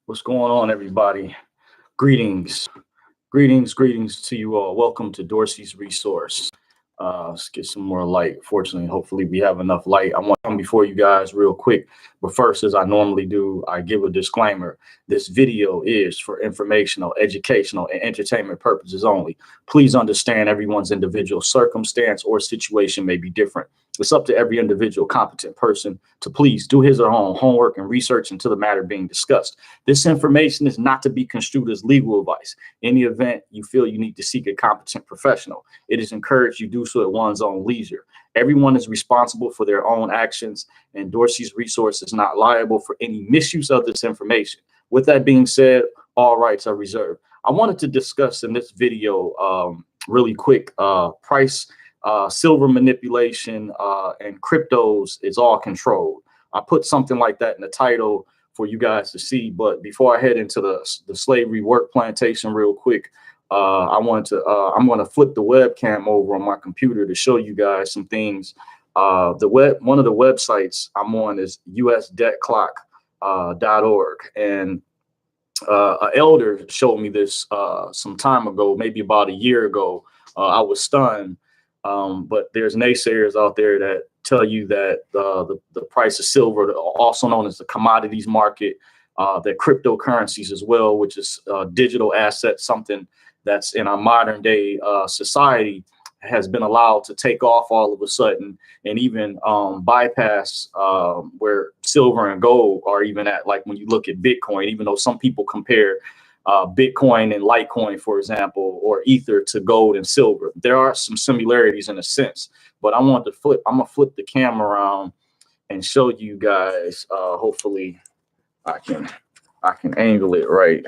What's going on, everybody? Greetings, greetings to you all. Welcome to Dorsey's Resource. Let's get some more light. Fortunately, hopefully, we have enough light. I want to come before you guys real quick. But first, as I normally do, I give a disclaimer. This video is for informational, educational, and entertainment purposes only. Please understand everyone's individual circumstance or situation may be different. It's up to every individual competent person to please do his or her own homework and research into the matter being discussed. This information is not to be construed as legal advice. In the event you feel you need to seek a competent professional, it is encouraged you do so at one's own leisure. Everyone is responsible for their own actions, and Dorsey's Resource is not liable for any misuse of this information. With that being said, all rights are reserved. I wanted to discuss in this video really quick silver manipulation and cryptos is all controlled. I put something like that in the title for you guys to see. But before I head into the slavery work plantation real quick, I'm going to flip the webcam over on my computer to show you guys some things. One of the websites I'm on is usdebtclock.org, and an elder showed me this some time ago, maybe about a year ago. I was stunned. But there's naysayers out there that tell you that the price of silver, also known as the commodities market, that cryptocurrencies as well, which is digital assets, something that's in our modern day society, has been allowed to take off all of a sudden and even bypass where silver and gold are even at. Like when you look at Bitcoin, even though some people compare Bitcoin and Litecoin, for example, or Ether to gold and silver, there are some similarities in a sense. But I'm gonna flip the camera around and show you guys. Hopefully, I can angle it right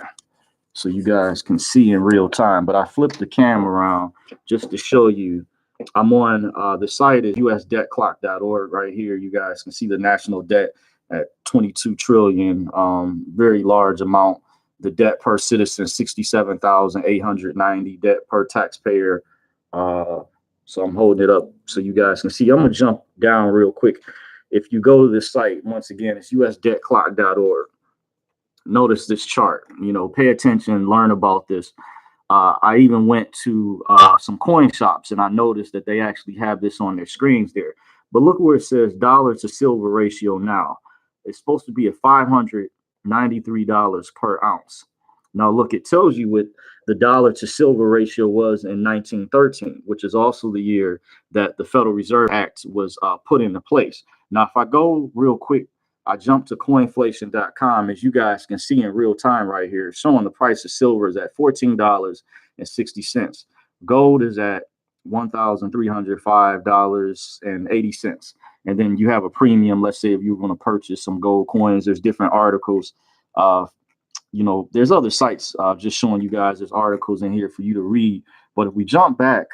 so you guys can see in real time. But I flipped the camera around just to show you. I'm on the site is usdebtclock.org right here. You guys can see the national debt at 22 trillion, very large amount. The debt per citizen, 67,890. Debt per taxpayer. So I'm holding it up so you guys can see. I'm gonna jump down real quick. If you go to this site, once again, it's usdebtclock.org. Notice this chart. Pay attention, learn about this. I even went to some coin shops and I noticed that they actually have this on their screens there. But look where it says dollar to silver ratio now. It's supposed to be at $593 per ounce. Now, look, it tells you what the dollar to silver ratio was in 1913, which is also the year that the Federal Reserve Act was put into place. Now, if I go real quick, I jump to coinflation.com, as you guys can see in real time right here, showing the price of silver is at $14.60. Gold is at $1,305.80. And then you have a premium. Let's say if you're going to purchase some gold coins, there's different articles. There's other sites just showing you guys there's articles in here for you to read. But if we jump back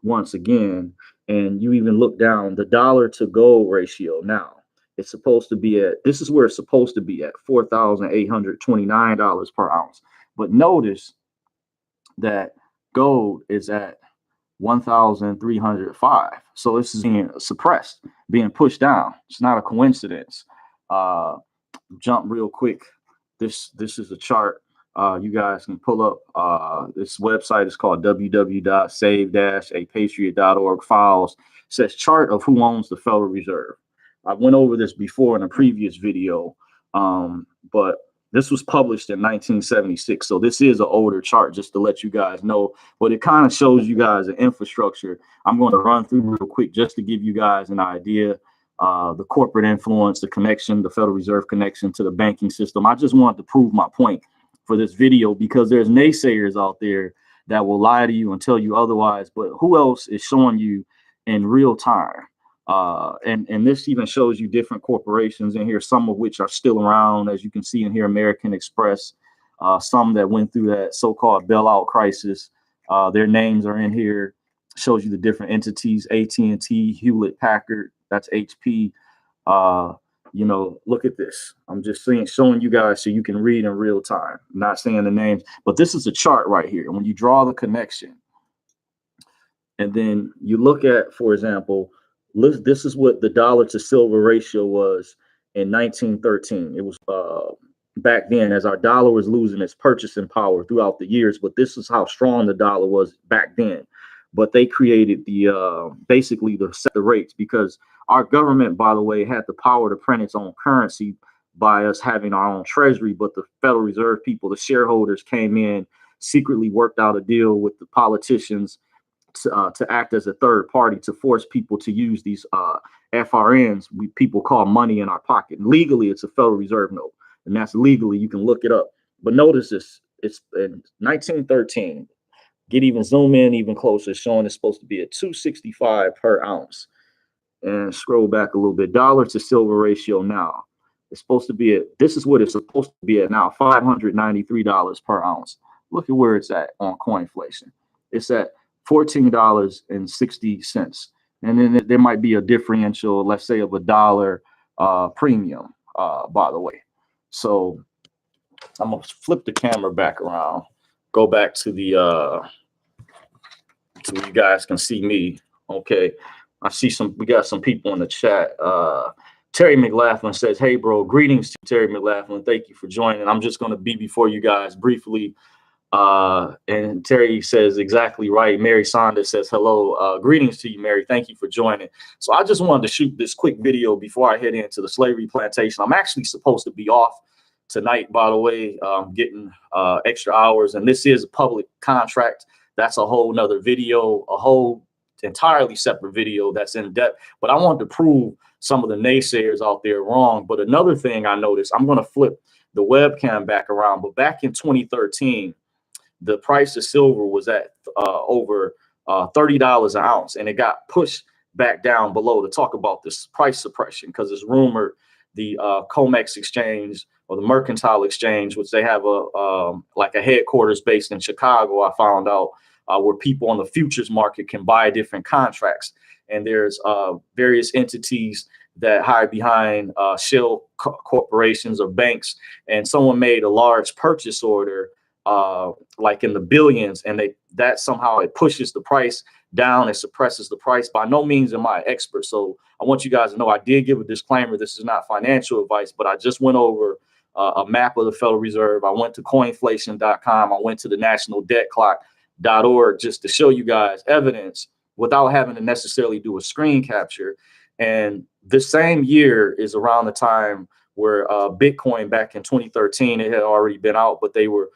once again, and you even look down, the dollar to gold ratio now, it's supposed to be at, this is where it's supposed to be at, $4,829 per ounce. But notice that gold is at 1,305. So this is being suppressed, being pushed down. It's not a coincidence. Jump real quick. This is a chart. You guys can pull up. This website is called www.save-apatriot.org. Files. It says chart of who owns the Federal Reserve. I went over this before in a previous video, but this was published in 1976. So this is an older chart, just to let you guys know. But it kind of shows you guys the infrastructure. I'm going to run through real quick just to give you guys an idea. The corporate influence, the connection, the Federal Reserve connection to the banking system. I just wanted to prove my point for this video because there's naysayers out there that will lie to you and tell you otherwise. But who else is showing you in real time? And this even shows you different corporations in here, some of which are still around, as you can see in here, American Express, some that went through that so-called bailout crisis. Their names are in here. Shows you the different entities: AT&T, Hewlett Packard, that's HP. Look at this. I'm just showing you guys so you can read in real time. I'm not saying the names, but this is a chart right here. When you draw the connection, and then you look at, for example, this is what the dollar to silver ratio was in 1913. It was back then as our dollar was losing its purchasing power throughout the years. But this is how strong the dollar was back then. But they created the basically to set the rates, because our government, by the way, had the power to print its own currency by us having our own treasury. But the Federal Reserve people, the shareholders, came in, secretly worked out a deal with the politicians to act as a third party to force people to use these FRNs, people call money in our pocket. Legally, it's a Federal Reserve note, and that's legally. You can look it up. But notice this: it's in 1913. Get even zoom in even closer, showing it's supposed to be at 265 per ounce. And scroll back a little bit. Dollar to silver ratio now. It's supposed to be at, this is what it's supposed to be at now, $593 per ounce. Look at where it's at on Coinflation. It's at $14.60. And then there might be a differential, let's say, of $1 premium, by the way. So I'm gonna flip the camera back around, go back to the so you guys can see me. Okay. I see we got some people in the chat. Terry McLaughlin says, hey bro, greetings to Terry McLaughlin. Thank you for joining. I'm just gonna be before you guys briefly. And Terry says exactly right. Mary Saunders says hello. Greetings to you, Mary. Thank you for joining. So I just wanted to shoot this quick video before I head into the slavery plantation. I'm actually supposed to be off tonight, by the way, getting extra hours, and this is a public contract. That's a whole nother video, a whole entirely separate video that's in depth. But I wanted to prove some of the naysayers out there wrong. But another thing I noticed, I'm going to flip the webcam back around, but back in 2013, the price of silver was at over $30 an ounce, and it got pushed back down below to talk about this price suppression, because it's rumored the COMEX exchange or the Mercantile Exchange, which they have like a headquarters based in Chicago, I found out, where people on the futures market can buy different contracts. And there's various entities that hide behind shell corporations or banks, and someone made a large purchase order like in the billions, and that somehow it pushes the price down, it suppresses the price. By no means am I an expert, so I want you guys to know I did give a disclaimer. This is not financial advice, but I just went over a map of the Federal Reserve. I went to coinflation.com. I went to the nationaldebtclock.org just to show you guys evidence without having to necessarily do a screen capture. And the same year is around the time where Bitcoin back in 2013, it had already been out, but they were,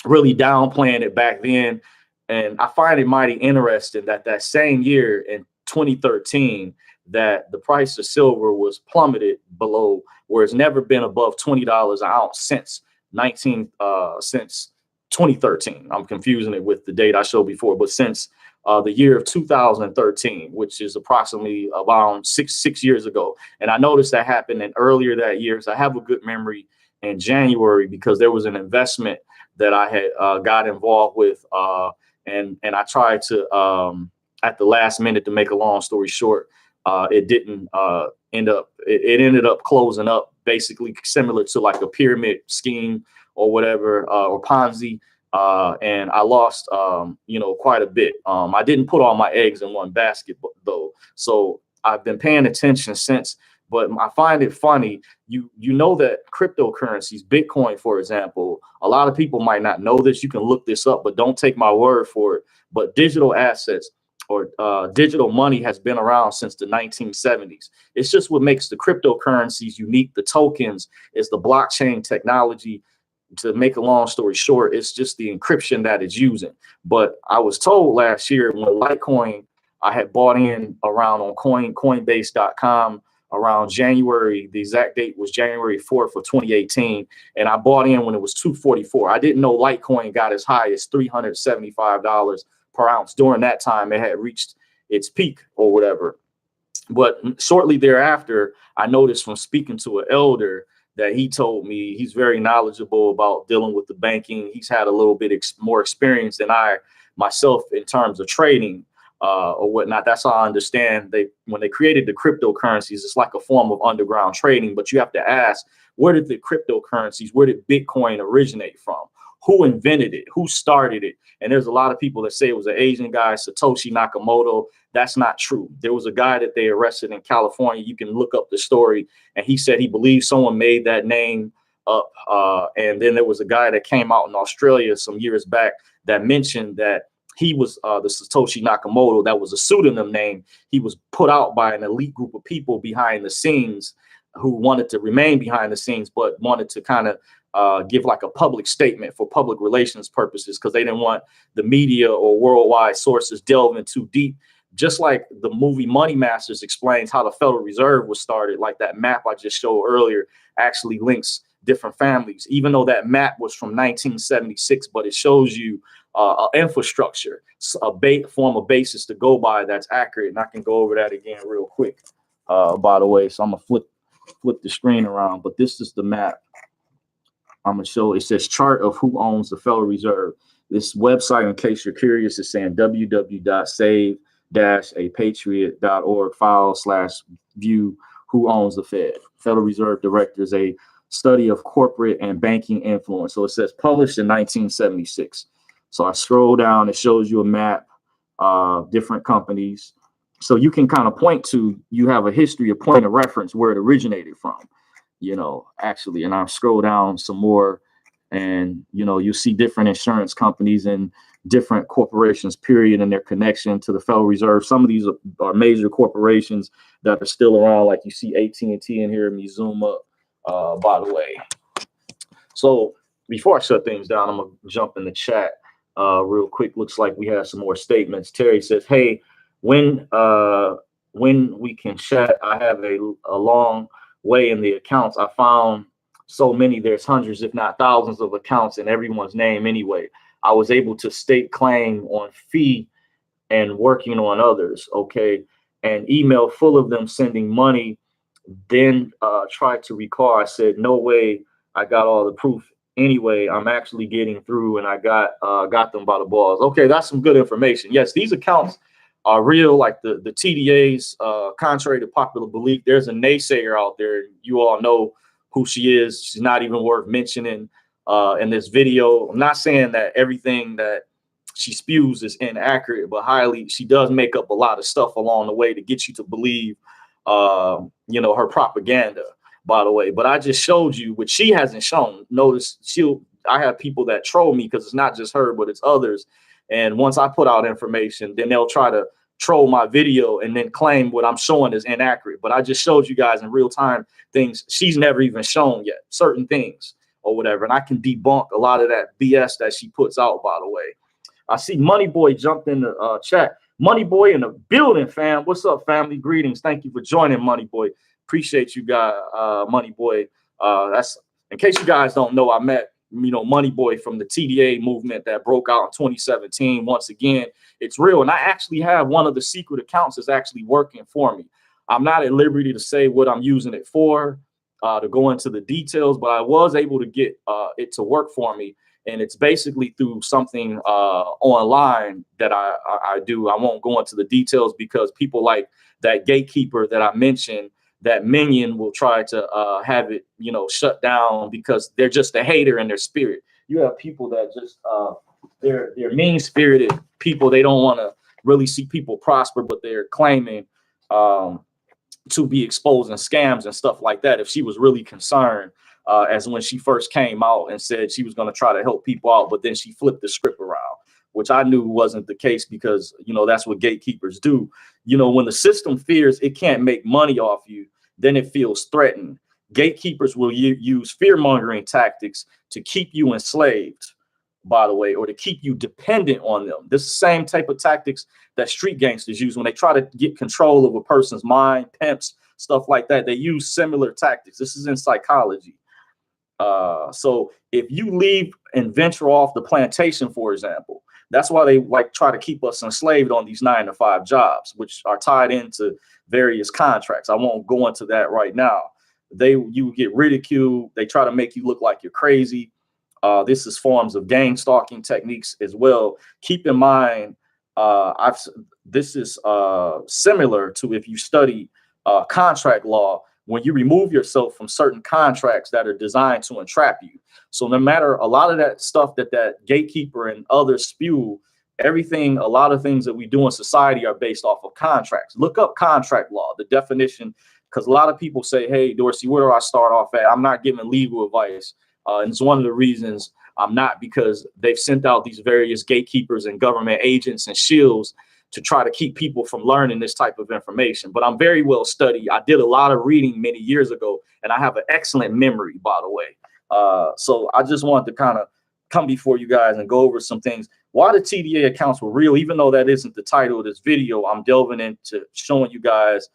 really downplaying it back then. And I find it mighty interesting that same year in 2013, that the price of silver was plummeted below, where it's never been above $20 an ounce since 2013. I'm confusing it with the date I showed before, but since the year of 2013, which is approximately around six years ago. And I noticed that happened in earlier that year. So I have a good memory in January, because there was an investment that I had got involved with, and I tried to at the last minute, to make a long story short, it didn't end up. It ended up closing up, basically similar to like a pyramid scheme or whatever, or Ponzi. And I lost, quite a bit. I didn't put all my eggs in one basket though. So I've been paying attention since, but I find it funny. You know that cryptocurrencies, Bitcoin, for example, a lot of people might not know this. You can look this up, but don't take my word for it. But digital assets or digital money has been around since the 1970s. It's just what makes the cryptocurrencies unique. The tokens is the blockchain technology. To make a long story short, it's just the encryption that it's using. But I was told last year when Litecoin, I had bought in around on Coinbase.com around January. The exact date was January 4th of 2018. And I bought in when it was 244. I didn't know Litecoin got as high as $375 per ounce. During that time, it had reached its peak or whatever. But shortly thereafter, I noticed from speaking to an elder that he told me he's very knowledgeable about dealing with the banking. He's had a little bit more experience than I myself in terms of trading or whatnot. That's how I understand when they created the cryptocurrencies, it's like a form of underground trading. But you have to ask, where did the cryptocurrencies, where did Bitcoin originate from? Who invented it? Who started it? And there's a lot of people that say it was an Asian guy, Satoshi Nakamoto. That's not true. There was a guy that they arrested in California. You can look up the story, and he said he believes someone made that name up. And then there was a guy that came out in Australia some years back that mentioned that he was the Satoshi Nakamoto. That was a pseudonym name. He was put out by an elite group of people behind the scenes who wanted to remain behind the scenes, but wanted to kind of give like a public statement for public relations purposes, because they didn't want the media or worldwide sources delving too deep. Just like the movie Money Masters explains how the Federal Reserve was started, like that map I just showed earlier actually links different families, even though that map was from 1976, but it shows you infrastructure, form of basis to go by that's accurate. And I can go over that again real quick, by the way. So I'm gonna flip the screen around, but this is the map I'm gonna show. It says chart of who owns the Federal Reserve. This website, in case you're curious, is saying www.save-apatriot.org/view who owns the Fed. Federal Reserve Directors, a study of corporate and banking influence. So it says published in 1976. So I scroll down, it shows you a map, different companies. So you can kind of point to, you have a history, a point of reference where it originated from, actually. And I'll scroll down some more, and, you see different insurance companies and different corporations, period, and their connection to the Federal Reserve. Some of these are major corporations that are still around, like you see AT&T in here. Let me zoom up, by the way. So before I shut things down, I'm going to jump in the chat real quick. Looks like we have some more statements. Terry says, hey, when we can chat, I have a long way in the accounts. I found so many, there's hundreds, if not thousands of accounts in everyone's name anyway. I was able to state claim on fee and working on others. Okay. And email full of them sending money. Then tried to recall. I said, no way. I got all the proof anyway. I'm actually getting through, and I got them by the balls. Okay. That's some good information. Yes. These accounts are real, like the TDAs, contrary to popular belief. There's a naysayer out there. You all know who she is. She's not even worth mentioning in this video. I'm not saying that everything that she spews is inaccurate, but she does make up a lot of stuff along the way to get you to believe, her propaganda, by the way. But I just showed you what she hasn't shown. Notice I have people that troll me because it's not just her, but it's others. And once I put out information, then they'll try to troll my video and then claim what I'm showing is inaccurate. But I just showed you guys in real time things she's never even shown yet, certain things or whatever. And I can debunk a lot of that BS that she puts out, by the way. I see Money Boy jumped in the chat. Money Boy in the building, fam. What's up, family? Greetings. Thank you for joining, Money Boy. Appreciate you guys, Money Boy. That's, in case you guys don't know, I met Money Boy from the TDA movement that broke out in 2017. Once again, it's real. And I actually have one of the secret accounts that's actually working for me. I'm not at liberty to say what I'm using it for, to go into the details, but I was able to get it to work for me. And it's basically through something online that I do. I won't go into the details because people like that gatekeeper that I mentioned, that minion, will try to have it, shut down because they're just a hater in their spirit. You have people that just they're mean-spirited people. They don't want to really see people prosper, but they're claiming to be exposing scams and stuff like that. If she was really concerned, as when she first came out and said she was going to try to help people out, but then she flipped the script around, which I knew wasn't the case because, that's what gatekeepers do. When the system fears it can't make money off you, then it feels threatened. Gatekeepers will use fear-mongering tactics to keep you enslaved, by the way, or to keep you dependent on them. This is the same type of tactics that street gangsters use when they try to get control of a person's mind, pimps, stuff like that. They use similar tactics. This is in psychology. So if you leave and venture off the plantation, for example, that's why they try to keep us enslaved on these 9-to-5 jobs, which are tied into various contracts. I won't go into that right now. You get ridiculed. They try to make you look like you're crazy. This is forms of gang stalking techniques as well. Keep in mind, this is similar to if you study contract law, when you remove yourself from certain contracts that are designed to entrap you. So no matter a lot of that stuff that gatekeeper and others spew Everything, a lot of things that we do in society are based off of contracts. Look up contract law, the definition, because a lot of people say, hey, Dorsey, where do I start off at? I'm not giving legal advice. And it's one of the reasons I'm not, because they've sent out these various gatekeepers and government agents and shields to try to keep people from learning this type of information. But I'm very well studied. I did a lot of reading many years ago, and I have an excellent memory, by the way. So I just wanted to kind of come before you guys and go over some things. Why the TDA accounts were real, even though that isn't the title of this video, I'm delving into showing you guys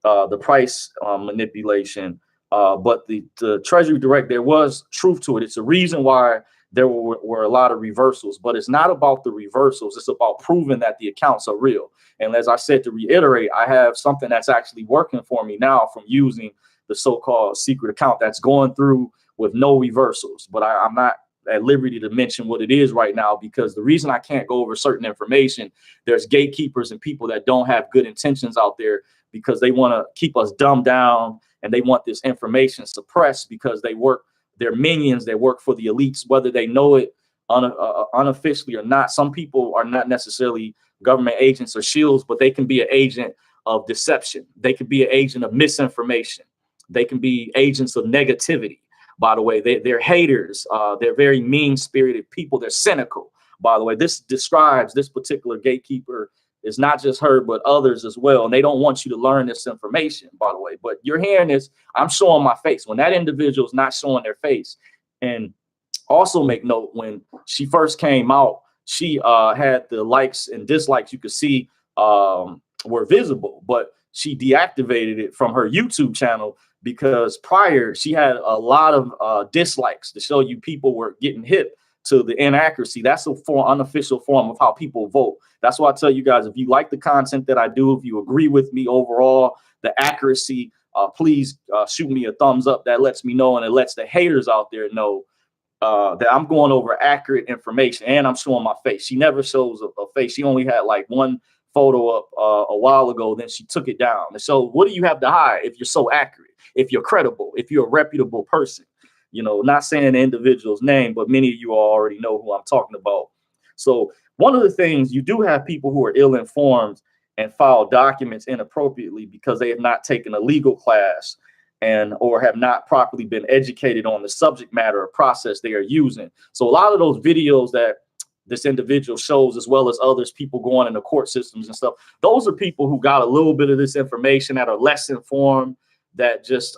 the price manipulation. But the Treasury Direct, there was truth to it. It's a reason why there were a lot of reversals, but it's not about the reversals. It's about proving that the accounts are real. And as I said, to reiterate, I have something that's actually working for me now from using the so-called secret account that's going through with no reversals. But I'm not at liberty to mention what it is right now, because the reason I can't go over certain information, there's gatekeepers and people that don't have good intentions out there, because they want to keep us dumbed down and they want this information suppressed, because they're minions that work for the elites, whether they know it unofficially or not. Some people are not necessarily government agents or shields, but they can be an agent of deception. They can be an agent of misinformation. They can be agents of negativity. By the way, they're haters. They're very mean-spirited people. They're cynical. By the way, this describes this particular gatekeeper is not just her, but others as well. And they don't want you to learn this information, by the way. But you're hearing this. I'm showing my face. When that individual is not showing their face. And also make note, when she first came out, she had the likes and dislikes you could see were visible, but she deactivated it from her YouTube channel, because prior she had a lot of dislikes to show you people were getting hit to the inaccuracy. That's a unofficial form of how people vote. That's why I tell you guys, if you like the content that I do, if you agree with me overall, the accuracy, please shoot me a thumbs up. That lets me know, and it lets the haters out there know that I'm going over accurate information, and I'm showing my face. She never shows a face. She only had like one photo up a while ago, then she took it down. And so what do you have to hide if you're so accurate, if you're credible, if you're a reputable person? You know, not saying the individual's name, but many of you already know who I'm talking about. So one of the things, you do have people who are ill-informed and file documents inappropriately because they have not taken a legal class or have not properly been educated on the subject matter or process they are using. So a lot of those videos that this individual shows, as well as others, people going into court systems and stuff, those are people who got a little bit of this information, that are less informed, that just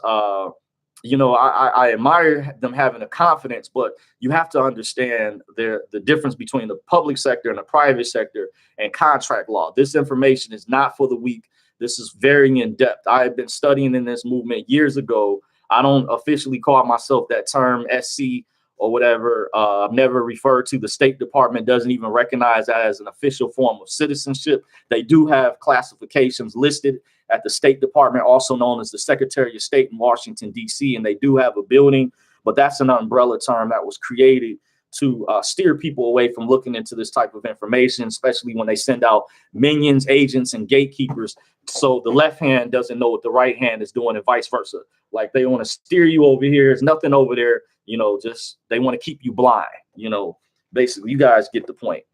you know, I admire them having a confidence, but you have to understand the difference between the public sector and the private sector and contract law. This information is not for the weak. This is very in depth. I have been studying in this movement years ago. I don't officially call myself that term SC or whatever. I've never referred to. The State Department doesn't even recognize that as an official form of citizenship. They do have classifications listed at the State Department, also known as the Secretary of State in Washington, D.C., and they do have a building, but that's an umbrella term that was created to steer people away from looking into this type of information, especially when they send out minions, agents, and gatekeepers. So the left hand doesn't know what the right hand is doing, and vice versa. Like, they want to steer you over here. There's nothing over there. You know, just they want to keep you blind. You know, basically, you guys get the point.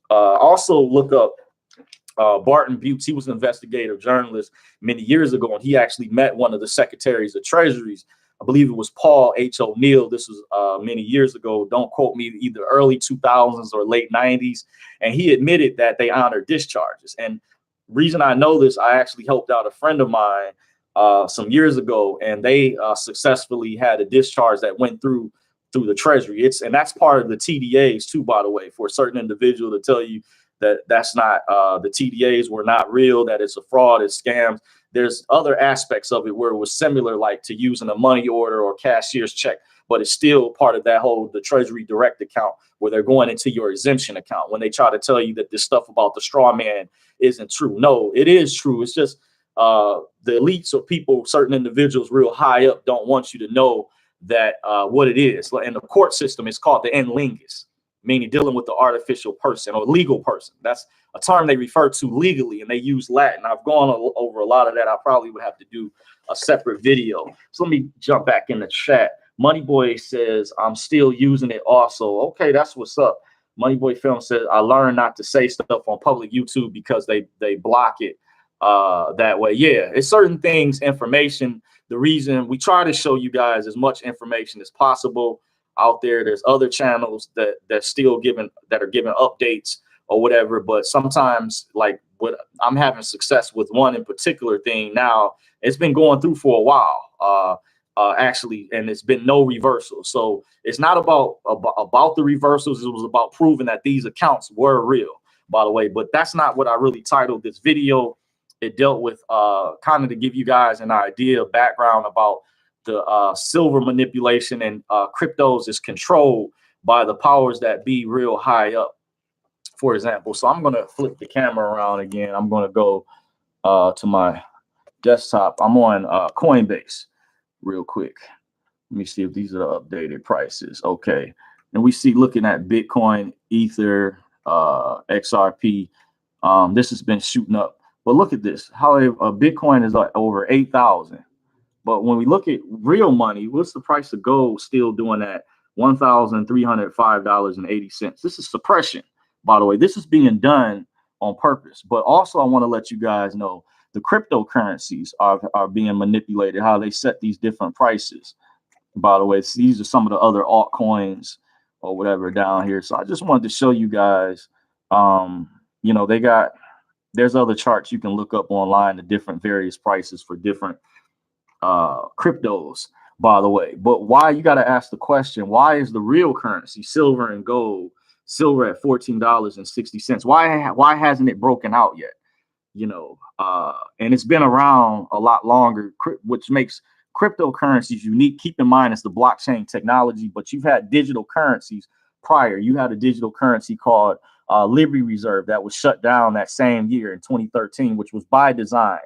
Also, look up Barton Butts. He was an investigative journalist many years ago, and he actually met one of the secretaries of treasuries. I believe it was Paul H. O'Neill. This was many years ago. Don't quote me, either early 2000s or late 90s. And he admitted that they honored discharges. And reason I know this, I actually helped out a friend of mine some years ago, and they successfully had a discharge that went through the treasury. And that's part of the TDAs too, by the way, for a certain individual to tell you that that's not the TDAs were not real, that it's a fraud, it's scams. There's other aspects of it where it was similar, like to using a money order or cashier's check, but it's still part of that whole, the Treasury Direct account, where they're going into your exemption account when they try to tell you that this stuff about the straw man isn't true. No, it is true. It's just the elites or people, certain individuals real high up, don't want you to know that what it is. In the court system, it's called the en lingus, meaning dealing with the artificial person or legal person. That's a term they refer to legally, and they use Latin. I've gone over a lot of that. I probably would have to do a separate video. So let me jump back in the chat. Moneyboy says, I'm still using it also. Okay, that's what's up. Moneyboy Film says, I learned not to say stuff on public YouTube because they block it that way. Yeah, it's certain things, information. The reason we try to show you guys as much information as possible out there. There's other channels that are giving updates or whatever, but sometimes, like, what I'm having success with one in particular thing now, it's been going through for a while. Actually, and it's been no reversal. So it's not about the reversals. It was about proving that these accounts were real, by the way. But that's not what I really titled this video. It dealt with kind of to give you guys an idea, background about the silver manipulation and cryptos is controlled by the powers that be real high up, for example. So I'm going to flip the camera around again. I'm going to go to my desktop. I'm on Coinbase real quick. Let me see if these are the updated prices. Okay. And we see, looking at Bitcoin, Ether, XRP, this has been shooting up. But look at this, how Bitcoin is like over 8,000. But when we look at real money, what's the price of gold still doing at $1,305.80? This is suppression, by the way. This is being done on purpose. But also, I want to let you guys know the cryptocurrencies are being manipulated, how they set these different prices. By the way, these are some of the other altcoins or whatever down here. So I just wanted to show you guys, you know, there's other charts you can look up online, the different various prices for different cryptos, by the way. But why, you got to ask the question, why is the real currency, silver and gold, silver at $14.60? Why hasn't it broken out yet? You know, and it's been around a lot longer, which makes cryptocurrencies unique. Keep in mind, it's the blockchain technology, but you've had digital currencies prior. You had a digital currency called Liberty Reserve that was shut down that same year in 2013, which was by design,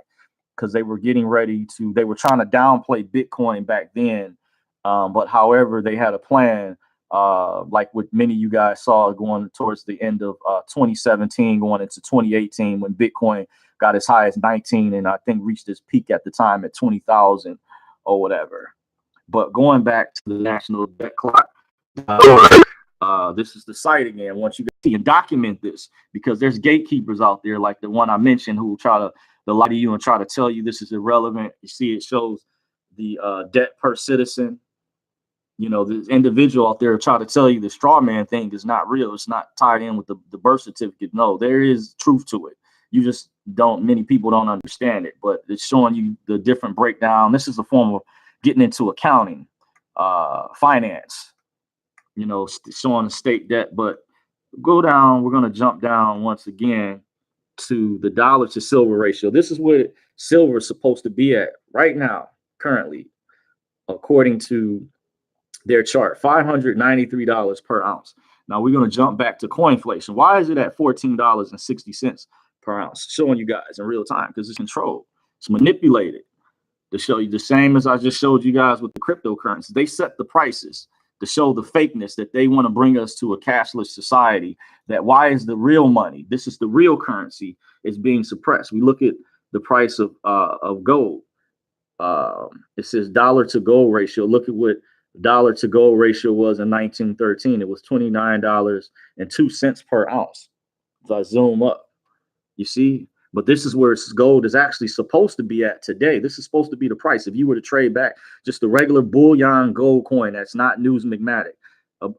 because they were getting ready to, they were trying to downplay Bitcoin back then. But however, they had a plan, like what many of you guys saw going towards the end of 2017, going into 2018, when Bitcoin got as high as 19 and I think reached its peak at the time at 20,000 or whatever. But going back to the National Debt Clock, this is the site again. Once you see and document this, because there's gatekeepers out there like the one I mentioned who will try to lie to you and try to tell you this is irrelevant. You see, it shows the debt per citizen. You know, this individual out there try to tell you the straw man thing is not real. It's not tied in with the birth certificate. No, there is truth to it. You just don't, many people don't understand it, but it's showing you the different breakdown. This is a form of getting into accounting, finance, you know, showing the state debt. But go down, we're going to jump down once again to the dollar to silver ratio. This is what silver is supposed to be at right now, currently, according to their chart, $593 per ounce. Now we're going to jump back to coinflation. Why is it at $14.60 per ounce? Showing you guys in real time, because it's controlled. It's manipulated to show you the same as I just showed you guys with the cryptocurrencies. They set the prices to show the fakeness that they want to bring us to a cashless society. That why is the real money, this is the real currency, is being suppressed. We look at the price of gold. It says dollar to gold ratio. Look at what dollar to gold ratio was in 1913. It was $29.02 per ounce. If I zoom up, you see, but this is where gold is actually supposed to be at today. This is supposed to be the price. If you were to trade back just the regular bullion gold coin that's not numismatic,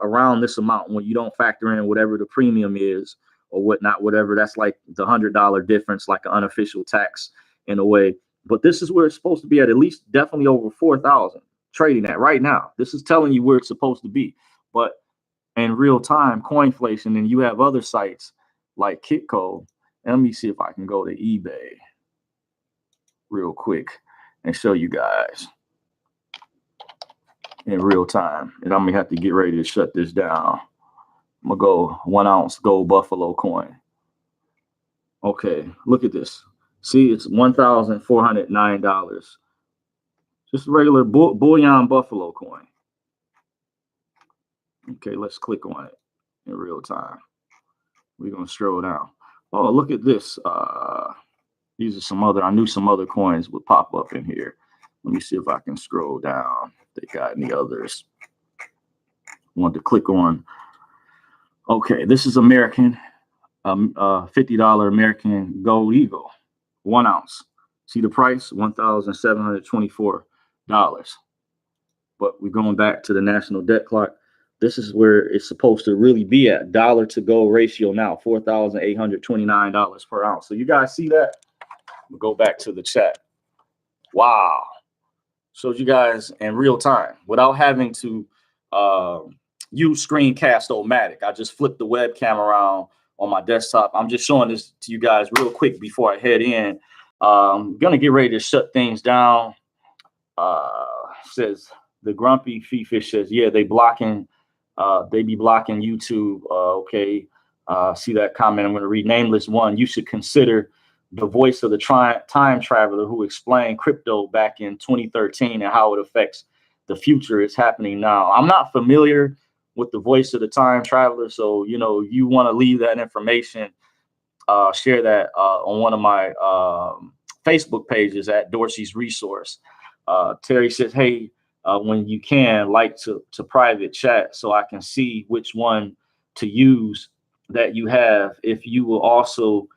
around this amount, when you don't factor in whatever the premium is or whatnot, whatever, that's like the $100 difference, like an unofficial tax in a way. But this is where it's supposed to be at least definitely over 4,000 trading at right now. This is telling you where it's supposed to be. But in real time, coinflation, and you have other sites like Kitco. And let me see if I can go to eBay real quick and show you guys in real time. And I'm gonna have to get ready to shut this down. I'm gonna go 1 ounce gold buffalo coin. Okay, look at this. See, it's $1,409. Just a regular bullion buffalo coin. Okay, let's click on it in real time. We're gonna scroll down. Oh, look at this. These are some other, I knew some other coins would pop up in here. Let me see if I can scroll down. They got any others? I want to click on. Okay, this is American, $50 American Gold Eagle, 1 ounce. See the price, $1,724. But we're going back to the national debt clock. This is where it's supposed to really be at. Dollar to gold ratio now, $4,829 per ounce. So you guys see that? We'll go back to the chat. Wow. Shows you guys in real time without having to use Screencast-O-Matic. I just flipped the webcam around on my desktop. I'm just showing this to you guys real quick before I head in. I'm gonna get ready to shut things down. Says the grumpy fish says, yeah, they be blocking YouTube. Okay. See that comment. I'm going to read. Nameless One, you should consider the voice of the time traveler who explained crypto back in 2013 and how it affects the future. Is happening now. I'm not familiar with the voice of the time traveler. So, you want to leave that information, share that on one of my Facebook pages at Dorsey's Resource. Terry says, hey, when you can, like to private chat so I can see which one to use that you have. If you will also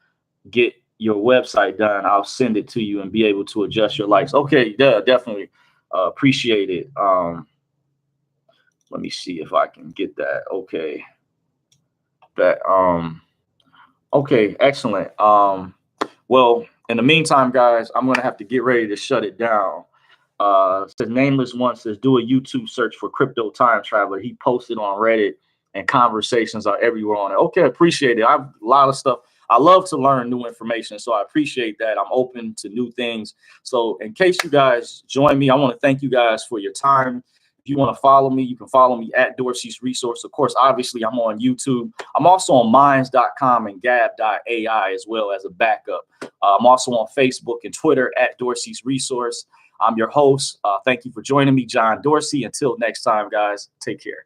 get your website done, I'll send it to you and be able to adjust your likes. Okay, yeah, definitely appreciate it. Let me see if I can get that. Okay. Okay, excellent. Well, in the meantime, guys, I'm gonna have to get ready to shut it down. Says Nameless One says, do a YouTube search for crypto time traveler. He posted on Reddit and conversations are everywhere on it. Okay, appreciate it. I have a lot of stuff. I love to learn new information, so I appreciate that. I'm open to new things. So in case you guys join me, I want to thank you guys for your time. If you want to follow me, you can follow me at Dorsey's Resource. Of course, obviously, I'm on YouTube. I'm also on minds.com and gab.ai as well as a backup. I'm also on Facebook and Twitter at Dorsey's Resource. I'm your host. Thank you for joining me, John Dorsey. Until next time, guys, take care.